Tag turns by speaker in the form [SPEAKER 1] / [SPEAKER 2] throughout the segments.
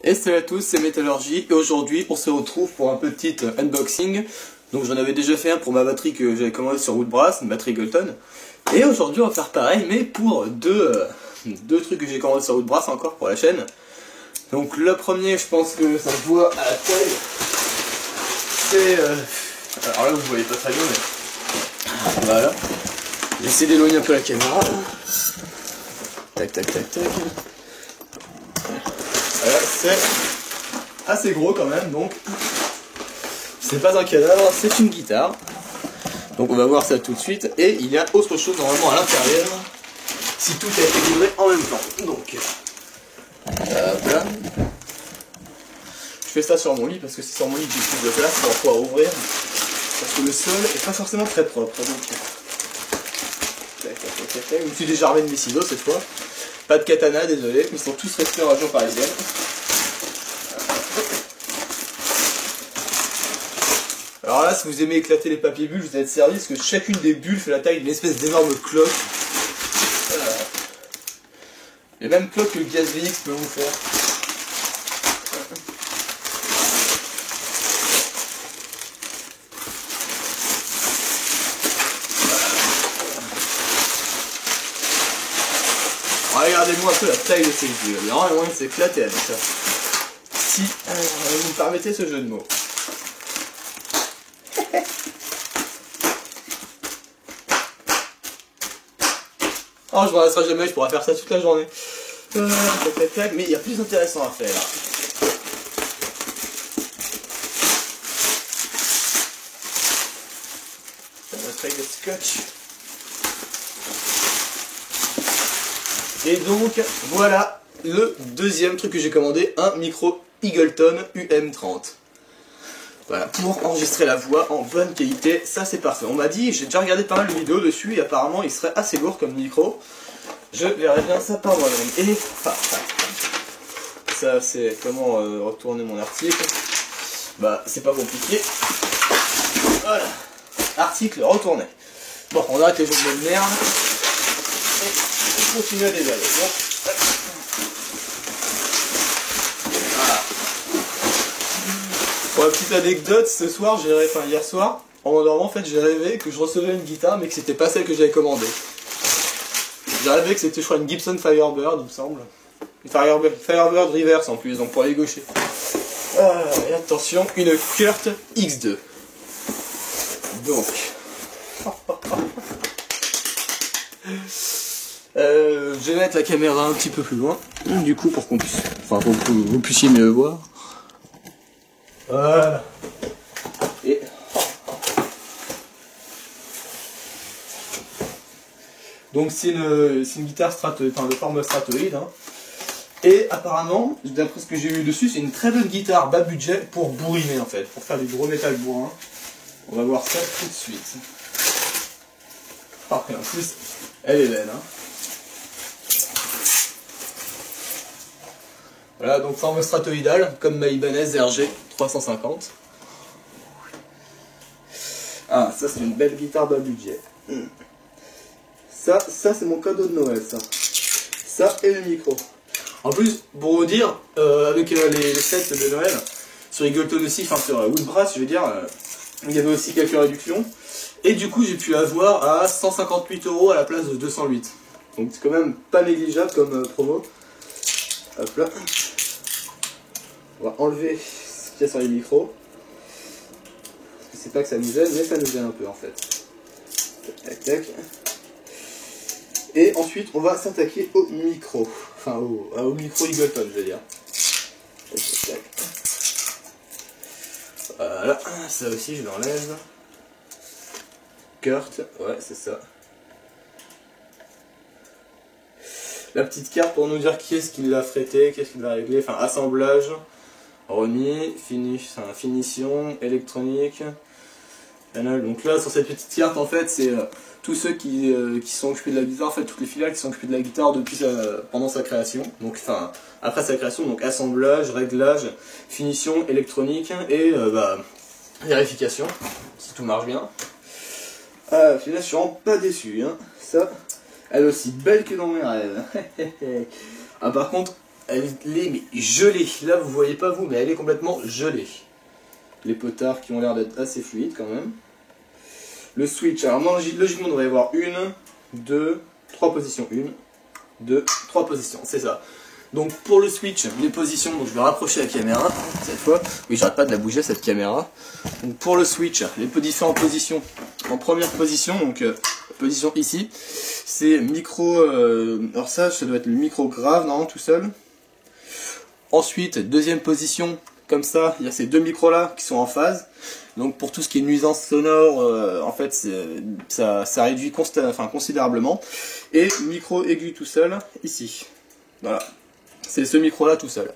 [SPEAKER 1] Et salut à tous, c'est Metallurgie et aujourd'hui on se retrouve pour un petit unboxing. Donc j'en avais déjà fait un pour ma batterie que j'avais commandée sur Woodbrass, une batterie Eagleton. Et aujourd'hui on va faire pareil mais pour deux trucs que j'ai commandés sur Woodbrass encore pour la chaîne. Donc le premier, je pense que ça se voit à la taille, c'est... alors là vous voyez pas très bien mais... Voilà. J'essaie d'éloigner un peu la caméra. Tac tac tac tac. Voilà, c'est assez gros quand même, donc c'est pas un cadavre, c'est une guitare. Donc on va voir ça tout de suite. Et il y a autre chose normalement à l'intérieur, si tout a été livré en même temps. Donc voilà. Je fais ça sur mon lit parce que c'est sur mon lit que j'ai plus de place pour pouvoir ouvrir. Parce que le sol est pas forcément très propre. Donc je me suis déjà armé de mes ciseaux cette fois. Pas de katana, désolé, ils sont tous restés en région parisienne. Alors là, si vous aimez éclater les papiers bulles, vous êtes servi parce que chacune des bulles fait la taille d'une espèce d'énorme cloque. Les mêmes cloques que le Gaz VX peut vous faire. Regardez-moi un peu la taille de ces bulles. Il y a vraiment moyen de s'éclater avec ça. Si vous me permettez ce jeu de mots. Oh, je m'en lasserai jamais, je pourrais faire ça toute la journée. Mais il y a plus intéressant à faire là. Ça va être avec le scotch. Et donc, voilà le deuxième truc que j'ai commandé, un micro Eagleton UM30. Voilà, pour enregistrer la voix en bonne qualité, ça c'est parfait. On m'a dit, j'ai déjà regardé pas mal de vidéos dessus et apparemment il serait assez lourd comme micro. Je verrai bien ça par moi-même. Et, ça c'est comment retourner mon article. Bah, c'est pas compliqué. Voilà, article retourné. Bon, on arrête les jeux de merde. Et on continue à déballer. Bon. Pour la petite anecdote, ce soir, hier soir, en m'endormant, en fait, j'ai rêvé que je recevais une guitare, mais que c'était pas celle que j'avais commandée. J'ai rêvé que c'était, je crois, une Gibson Firebird, il me semble. Une Firebird Reverse en plus, donc pour les gauchers. Et attention, une Kurt X2. Donc. Je vais mettre la caméra un petit peu plus loin, du coup, pour qu'on puisse, pour que vous puissiez mieux voir. Voilà. Et donc c'est une guitare de forme stratoïde. Hein. Et apparemment, d'après ce que j'ai vu dessus, c'est une très bonne guitare bas budget pour bourriner en fait, pour faire du gros métal bourrin. On va voir ça tout de suite. Ah, et en plus, elle est belle. Hein. Voilà, donc forme stratoïdale, comme ma Ibanez RG 350. Ah, ça c'est une belle guitare bas budget. Ça c'est mon cadeau de Noël, ça. Ça et le micro. En plus, pour vous dire, avec les sets de Noël, sur Eagleton aussi, enfin sur Woodbrass, je veux dire, il y avait aussi quelques réductions. Et du coup, j'ai pu avoir à 158 € à la place de 208. Donc c'est quand même pas négligeable comme promo. Hop là. On va enlever ce qu'il y a sur les micros. C'est pas que ça nous gêne, mais ça nous gêne un peu en fait. Tac, tac, tac. Et ensuite, on va s'attaquer au micro. Enfin, au micro Eagleton, je veux dire. Tac, tac, tac. Voilà, ça aussi, je l'enlève. Kurt, ouais, c'est ça. La petite carte pour nous dire qui est-ce qui l'a frété, qu'est-ce qu'il l'a réglé, enfin, assemblage. Remis, finition, électronique. Donc là, sur cette petite carte, en fait, c'est tous ceux qui sont occupés de la guitare, en fait, toutes les filiales qui sont occupées de la guitare depuis pendant sa création. Donc, enfin, après sa création, donc assemblage, réglage, finition, électronique et vérification, si tout marche bien. Là, je suis vraiment pas déçu. Hein. Ça, elle est aussi belle que dans mes rêves. Ah, par contre, elle est mais gelée. Là vous voyez pas vous, mais elle est complètement gelée. Les potards qui ont l'air d'être assez fluides quand même. Le switch, alors logiquement on devrait y avoir 1, 2, 3 positions. 1, 2, 3 positions, c'est ça. Donc pour le switch, les positions, donc je vais rapprocher la caméra cette fois. Oui, j'arrête pas de la bouger cette caméra. Donc pour le switch, les différentes positions. En première position, donc position ici, c'est micro. Alors ça doit être le micro grave, non, tout seul. Ensuite, deuxième position, comme ça, il y a ces deux micros là qui sont en phase. Donc pour tout ce qui est nuisance sonore, en fait, ça réduit considérablement. Et micro aigu tout seul, ici. Voilà. C'est ce micro là tout seul.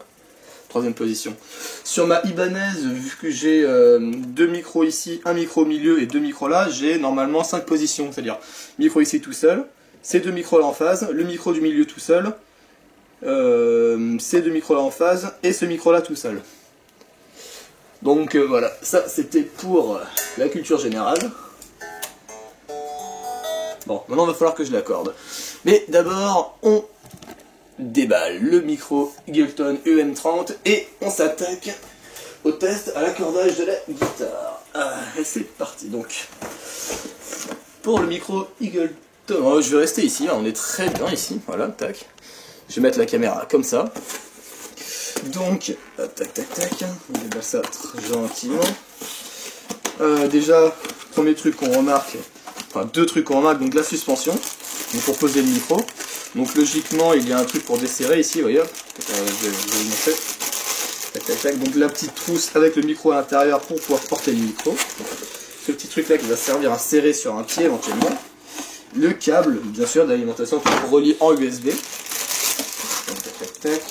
[SPEAKER 1] Troisième position. Sur ma Ibanez, vu que j'ai deux micros ici, un micro au milieu et deux micros là, j'ai normalement 5 positions. C'est-à-dire micro ici tout seul, ces deux micros là en phase, le micro du milieu tout seul, ces deux micros là en phase et ce micro là tout seul. Donc voilà, ça c'était pour la culture générale. Bon, maintenant il va falloir que je l'accorde. Mais d'abord, on déballe le micro Eagleton EM30 et on s'attaque au test à l'accordage de la guitare. Et c'est parti donc. Pour le micro Eagleton, je vais rester ici, on est très bien ici, voilà, tac. Je vais mettre la caméra comme ça. Donc, tac tac tac, on déballe ça très gentiment. Déjà, premier truc qu'on remarque, enfin deux trucs qu'on remarque, donc la suspension, donc pour poser le micro. Donc logiquement il y a un truc pour desserrer ici, vous voyez, je vais vous montrer. Tac, tac, tac. Donc la petite trousse avec le micro à l'intérieur pour pouvoir porter le micro. Ce petit truc là qui va servir à serrer sur un pied éventuellement. Le câble, bien sûr, d'alimentation pour relier en USB. Tac, tac, tac.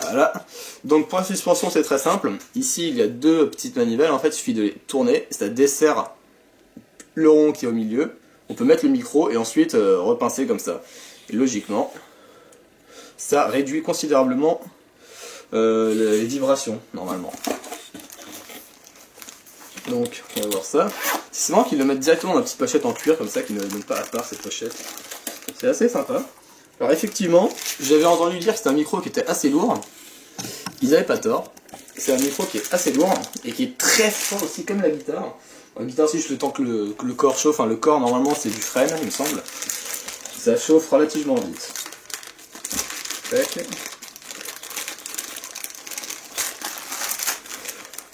[SPEAKER 1] Voilà. Donc pour la suspension c'est très simple, ici il y a deux petites manivelles, en fait il suffit de les tourner, ça dessert le rond qui est au milieu, on peut mettre le micro et ensuite repincer comme ça. Et logiquement, ça réduit considérablement les vibrations normalement. Donc on va voir ça. C'est marrant qu'ils le mettent directement dans la petite pochette en cuir comme ça, qu'ils ne donnent pas à part cette pochette. C'est assez sympa. Alors effectivement, j'avais entendu dire que c'était un micro qui était assez lourd. Ils n'avaient pas tort, c'est un micro qui est assez lourd et qui est très fort aussi comme la guitare. La guitare aussi, le temps que le corps chauffe, enfin le corps normalement c'est du frêne il me semble, ça chauffe relativement vite. Tac.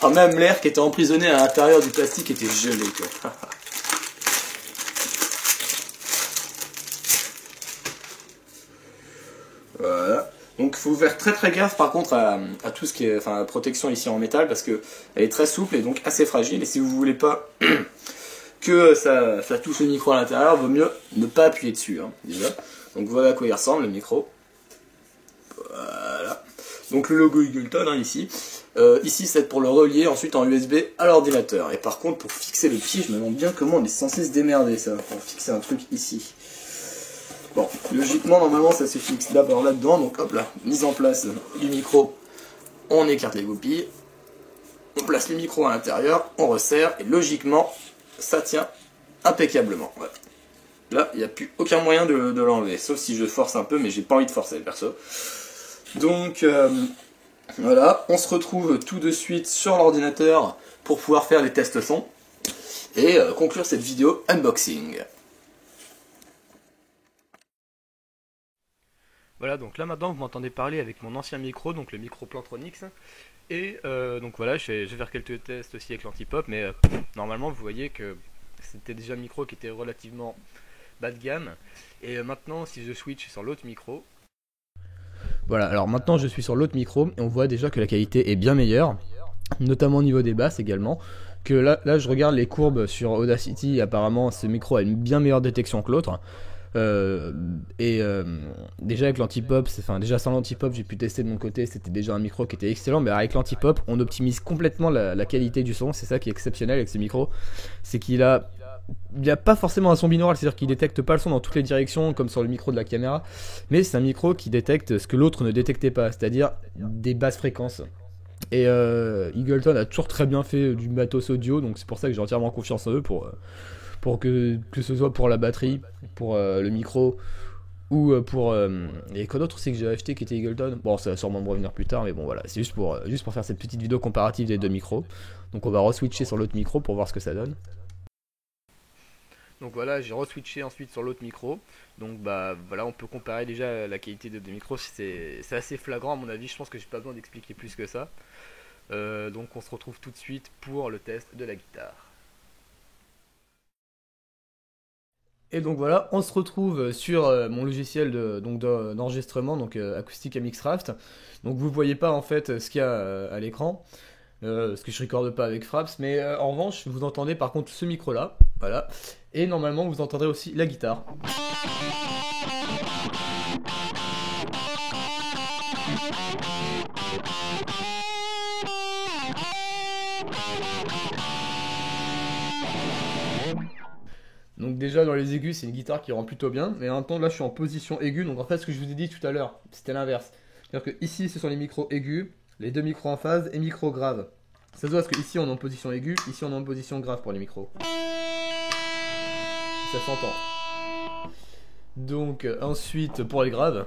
[SPEAKER 1] Ah, même l'air qui était emprisonné à l'intérieur du plastique était gelé quoi. Voilà. Donc il faut faire très gaffe par contre à tout ce qui est la protection ici en métal parce que elle est très souple et donc assez fragile et si vous voulez pas que ça touche le micro à l'intérieur, vaut mieux ne pas appuyer dessus hein, déjà. Donc voilà à quoi il ressemble le micro. Voilà. Donc le logo Eagleton hein, ici. Ici c'est pour le relier ensuite en USB à l'ordinateur. Et par contre pour fixer le pied, je me demande bien comment on est censé se démerder ça, pour fixer un truc ici. Bon, logiquement, normalement, ça se fixe d'abord là-dedans, donc hop là, mise en place du micro, on écarte les goupilles, on place le micro à l'intérieur, on resserre, et logiquement, ça tient impeccablement. Voilà. Là, il n'y a plus aucun moyen de l'enlever, sauf si je force un peu, mais j'ai pas envie de forcer, perso. Donc, voilà, on se retrouve tout de suite sur l'ordinateur pour pouvoir faire les tests son, et conclure cette vidéo unboxing. Voilà, donc là maintenant vous m'entendez parler avec mon ancien micro, donc le micro Plantronics. Et donc voilà, je vais faire quelques tests aussi avec l'anti-pop, mais normalement vous voyez que c'était déjà un micro qui était relativement bas de gamme. Et maintenant si je switch sur l'autre micro... Voilà, alors maintenant je suis sur l'autre micro et on voit déjà que la qualité est bien meilleure, notamment au niveau des basses également. Que là je regarde les courbes sur Audacity, apparemment ce micro a une bien meilleure détection que l'autre. Déjà avec l'anti-pop, déjà sans l'anti-pop j'ai pu tester de mon côté, c'était déjà un micro qui était excellent, mais avec l'anti-pop on optimise complètement la qualité du son. C'est ça qui est exceptionnel avec ce micro, c'est qu'il a pas forcément un son binaural, c'est à dire qu'il détecte pas le son dans toutes les directions comme sur le micro de la caméra, mais c'est un micro qui détecte ce que l'autre ne détectait pas, c'est à dire des basses fréquences.
[SPEAKER 2] Et Eagleton a toujours très bien fait du matos audio, donc c'est pour ça que j'ai entièrement confiance en eux pour que ce soit pour la batterie, pour le micro, ou pour... il y a quoi d'autre aussi que j'ai acheté qui était Eagleton. Bon, ça va sûrement me revenir plus tard, mais bon voilà, c'est juste pour faire cette petite vidéo comparative des deux micros. Donc on va re-switcher sur l'autre micro pour voir ce que ça donne. Donc voilà, j'ai re-switché ensuite sur l'autre micro. Donc bah voilà, on peut comparer déjà la qualité des deux micros, c'est assez flagrant à mon avis, je pense que j'ai pas besoin d'expliquer plus que ça. Donc on se retrouve tout de suite pour le test de la guitare. Et donc voilà, on se retrouve sur mon logiciel d'enregistrement, donc Acoustic Mixcraft. Donc vous voyez pas en fait ce qu'il y a à l'écran, parce que je recorde pas avec Fraps, mais en revanche vous entendez par contre ce micro là, voilà. Et normalement vous entendrez aussi la guitare. Donc déjà dans les aigus c'est une guitare qui rend plutôt bien, mais en même temps là je suis en position aiguë, donc en fait ce que je vous ai dit tout à l'heure c'était l'inverse. C'est-à-dire que ici ce sont les micros aigus, les deux micros en phase et micros graves. Ça se voit parce que ici on est en position aiguë, ici on est en position grave pour les micros. Ça s'entend. Donc ensuite pour les graves.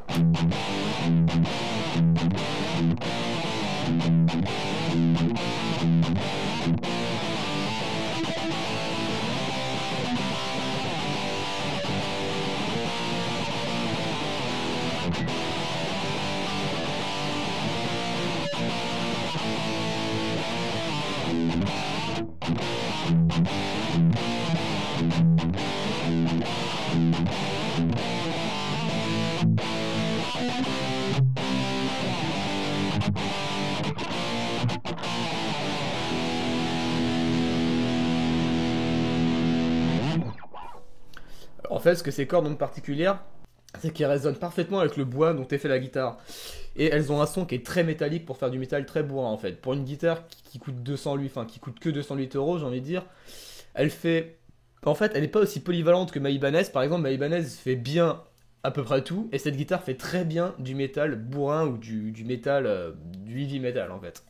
[SPEAKER 2] En fait, ce que ces cordes ont de particulier, c'est qu'elles résonnent parfaitement avec le bois dont est fait la guitare. Et elles ont un son qui est très métallique pour faire du métal très bourrin en fait. Pour une guitare qui coûte 208, enfin qui coûte que 208 €, j'ai envie de dire, elle fait... En fait, elle n'est pas aussi polyvalente que ma Ibanez. Par exemple, ma Ibanez fait bien à peu près tout, et cette guitare fait très bien du métal bourrin ou du métal, du heavy metal en fait.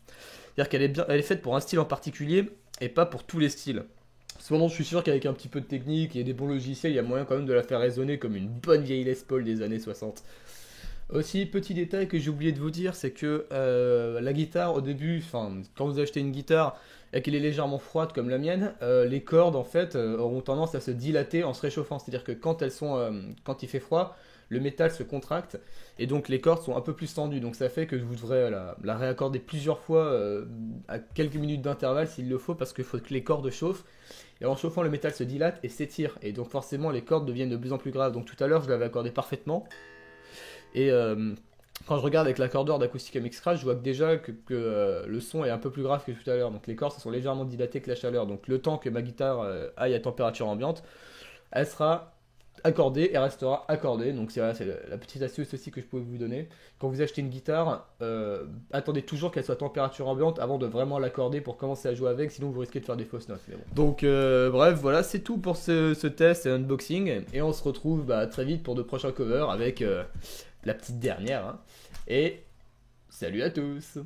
[SPEAKER 2] C'est-à-dire qu'elle est bien, elle est faite pour un style en particulier et pas pour tous les styles. Cependant, je suis sûr qu'avec un petit peu de technique et des bons logiciels, il y a moyen quand même de la faire résonner comme une bonne vieille Les Paul des années 60. Aussi, petit détail que j'ai oublié de vous dire, c'est que la guitare, au début, enfin, quand vous achetez une guitare et qu'elle est légèrement froide comme la mienne, les cordes en fait auront tendance à se dilater en se réchauffant. C'est-à-dire que quand il fait froid, le métal se contracte et donc les cordes sont un peu plus tendues. Donc ça fait que vous devrez la réaccorder plusieurs fois à quelques minutes d'intervalle s'il le faut, parce qu'il faut que les cordes chauffent. Et en chauffant, le métal se dilate et s'étire. Et donc forcément, les cordes deviennent de plus en plus graves. Donc tout à l'heure, je l'avais accordé parfaitement. Et quand je regarde avec l'accordeur d'Acoustic MX Crash, je vois que déjà que le son est un peu plus grave que tout à l'heure. Donc les cordes se sont légèrement dilatées que la chaleur. Donc le temps que ma guitare aille à température ambiante, elle sera accordée et restera accordée. Donc c'est la petite astuce aussi que je peux vous donner. Quand vous achetez une guitare, attendez toujours qu'elle soit à température ambiante avant de vraiment l'accorder pour commencer à jouer avec, sinon vous risquez de faire des fausses notes. Mais bon. Donc bref, voilà, c'est tout pour ce test et unboxing. Et on se retrouve très vite pour de prochains covers avec la petite dernière. Hein. Et salut à tous!